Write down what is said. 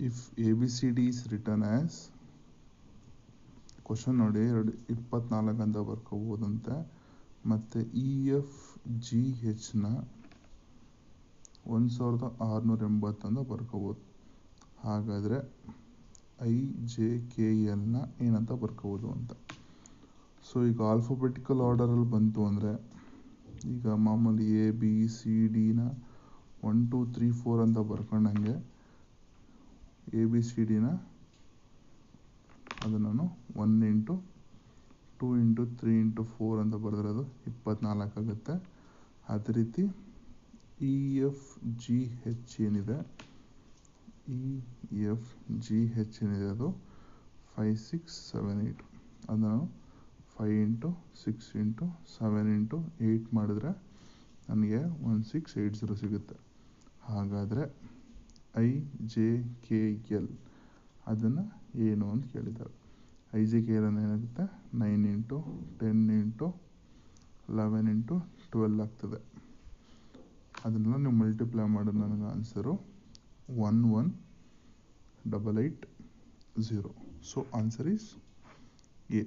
If A B C D is written as question ನೋಡಿ 24 ಅಂತ ಬರ್ಕೋಬೋದಂತೆ. ಮತ್ತು ಇ ಎಫ್ ಜಿ ಹೆಚ್ನ 1680 ಅಂತ ಬರ್ಕೋಬೋದು. ಹಾಗಾದರೆ ಐ ಜೆ ಕೆ ಎಲ್ನ ಏನಂತ ಬರ್ಕೋಬೋದು ಅಂತ. ಸೊ ಈಗ ಆಲ್ಫಾಬೆಟಿಕಲ್ ಆರ್ಡರಲ್ಲಿ ಬಂತು ಅಂದರೆ ಈಗ ಮಾಮೂಲಿ ಎ ಬಿ ಸಿ ಡಿನ 1 2 3 4 ಅಂತ ಬರ್ಕೊಂಡಂಗೆ ಎ ಬಿ ಸಿ ಡಿನ ಅದು ನಾನು 1 ಇಂಟು 2 ಇಂಟು 3 ಇಂಟು 4 ಅಂತ ಬರೆದಿರೋದು 24 ಆಗುತ್ತೆ. ಅದೇ ರೀತಿ ಇ ಎಫ್ ಜಿ ಹೆಚ್ ಏನಿದೆ ಅದು 5 6 7 8 ಅದು ನಾನು 5 ಇಂಟು 6 ಇಂಟು 7 ಇಂಟು 8 ಮಾಡಿದ್ರೆ ನನಗೆ 1680 ಸಿಗುತ್ತೆ. ಹಾಗಾದರೆ ಐ ಜೆ ಕೆ ಎಲ್ ಅದನ್ನು ಏನು ಅಂತ ಕೇಳಿದ್ದಾರೆ. ಐ ಜೆ ಕೆ ಎಲ್ ಏನಾಗುತ್ತೆ 9 ಇಂಟು 10 ಇಂಟು 11 ಇಂಟು 12 ಆಗ್ತದೆ. ಅದನ್ನೆಲ್ಲ ನೀವು ಮಲ್ಟಿಪ್ಲೈ ಮಾಡೋದು ನನಗೆ answer 11880. So answer is A.